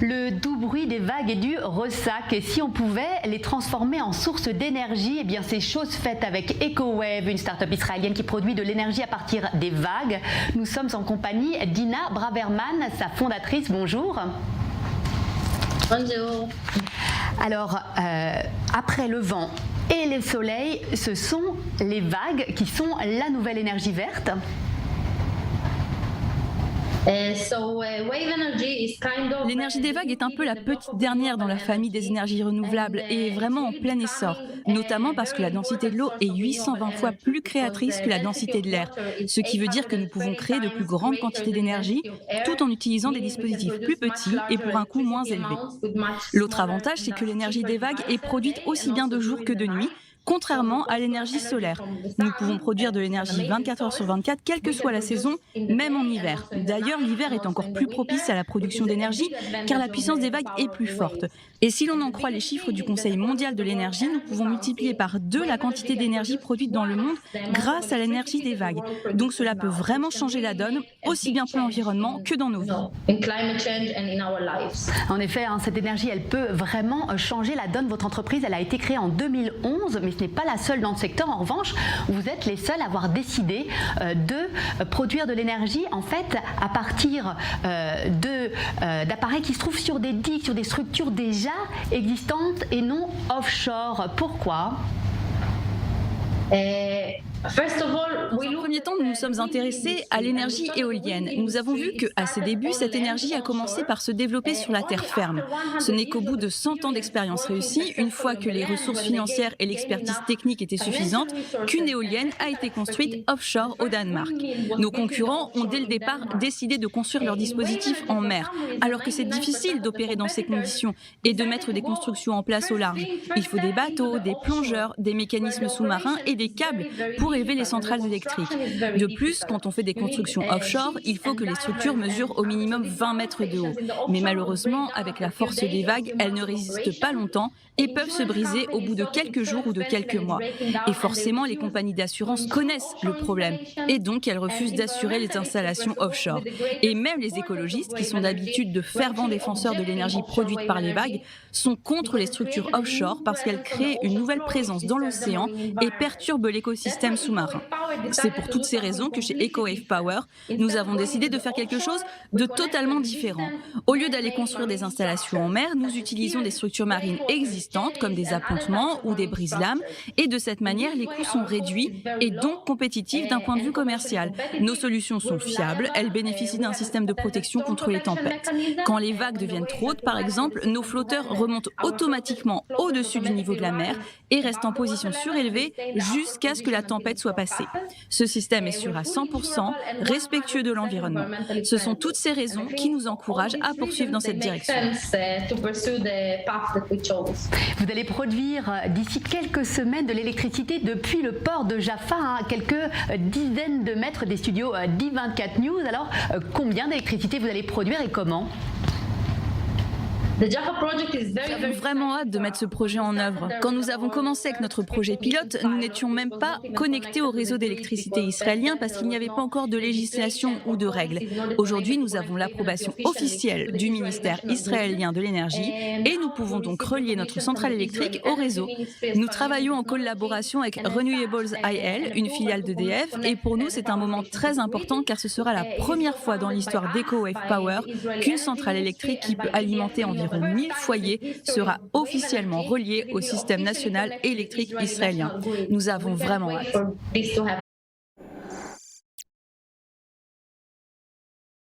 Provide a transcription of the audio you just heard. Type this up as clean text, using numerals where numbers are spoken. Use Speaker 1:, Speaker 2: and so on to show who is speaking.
Speaker 1: Le doux bruit des vagues et du ressac. Et si on pouvait les transformer en source d'énergie, eh bien c'est chose faite avec EcoWave, une start-up israélienne qui produit de l'énergie à partir des vagues. Nous sommes en compagnie d'Ina Braverman, sa fondatrice. Bonjour.
Speaker 2: Bonjour.
Speaker 1: Alors, après le vent et le soleil, ce sont les vagues qui sont la nouvelle énergie verte.
Speaker 3: L'énergie des vagues est un peu la petite dernière dans la famille des énergies renouvelables et est vraiment en plein essor, notamment parce que la densité de l'eau est 820 fois plus créatrice que la densité de l'air, ce qui veut dire que nous pouvons créer de plus grandes quantités d'énergie tout en utilisant des dispositifs plus petits et pour un coût moins élevé. L'autre avantage, c'est que l'énergie des vagues est produite aussi bien de jour que de nuit, contrairement à l'énergie solaire. Nous pouvons produire de l'énergie 24 heures sur 24, quelle que soit la saison, même en hiver. D'ailleurs, l'hiver est encore plus propice à la production d'énergie, car la puissance des vagues est plus forte. Et si l'on en croit les chiffres du Conseil mondial de l'énergie, nous pouvons multiplier par 2 la quantité d'énergie produite dans le monde grâce à l'énergie des vagues. Donc cela peut vraiment changer la donne, aussi bien pour l'environnement que dans nos vies.
Speaker 1: En effet, cette énergie, elle peut vraiment changer la donne. Votre entreprise, elle a été créée en 2011, mais ce n'est pas la seule dans le secteur. En revanche, vous êtes les seuls à avoir décidé de produire de l'énergie en fait à partir d'appareils qui se trouvent sur des digues, sur des structures déjà existantes et non offshore. Pourquoi ?
Speaker 3: Dans un premier temps, nous nous sommes intéressés à l'énergie éolienne. Nous avons vu qu'à ses débuts, cette énergie a commencé par se développer sur la terre ferme. Ce n'est qu'au bout de 100 ans d'expérience réussie, une fois que les ressources financières et l'expertise technique étaient suffisantes, qu'une éolienne a été construite offshore au Danemark. Nos concurrents ont dès le départ décidé de construire leurs dispositifs en mer, alors que c'est difficile d'opérer dans ces conditions et de mettre des constructions en place au large. Il faut des bateaux, des plongeurs, des mécanismes sous-marins et des câbles pour élever les centrales électriques. De plus, quand on fait des constructions offshore, il faut que les structures mesurent au minimum 20 mètres de haut. Mais malheureusement, avec la force des vagues, elles ne résistent pas longtemps et peuvent se briser au bout de quelques jours ou de quelques mois. Et forcément, les compagnies d'assurance connaissent le problème et donc elles refusent d'assurer les installations offshore. Et même les écologistes, qui sont d'habitude de fervents défenseurs de l'énergie produite par les vagues, sont contre les structures offshore parce qu'elles créent une nouvelle présence dans l'océan et perturbent l'écosystème sous-marin. C'est pour toutes ces raisons que chez EcoWave Power, nous avons décidé de faire quelque chose de totalement différent. Au lieu d'aller construire des installations en mer, nous utilisons des structures marines existantes comme des appontements ou des brise-lames et de cette manière, les coûts sont réduits et donc compétitifs d'un point de vue commercial. Nos solutions sont fiables, elles bénéficient d'un système de protection contre les tempêtes. Quand les vagues deviennent trop hautes, par exemple, nos flotteurs remontent automatiquement au-dessus du niveau de la mer et restent en position surélevée jusqu'à ce que la tempête soit passée. Ce système est sûr à 100%, respectueux de l'environnement. Ce sont toutes ces raisons qui nous encouragent à poursuivre dans cette direction.
Speaker 1: Vous allez produire d'ici quelques semaines de l'électricité depuis le port de Jaffa, à quelques dizaines de mètres des studios d'I24 News. Alors, combien d'électricité vous allez produire et comment ?
Speaker 3: Nous avons vraiment hâte de mettre ce projet en œuvre. Quand nous avons commencé avec notre projet pilote, nous n'étions même pas connectés au réseau d'électricité israélien parce qu'il n'y avait pas encore de législation ou de règles. Aujourd'hui, nous avons l'approbation officielle du ministère israélien de l'énergie et nous pouvons donc relier notre centrale électrique au réseau. Nous travaillons en collaboration avec Renewables IL, une filiale d'EDF, et pour nous, c'est un moment très important car ce sera la première fois dans l'histoire d'EcoWave Power qu'une centrale électrique qui peut alimenter environ 1000 foyers sera officiellement reliée au système national électrique israélien. Nous avons vraiment hâte.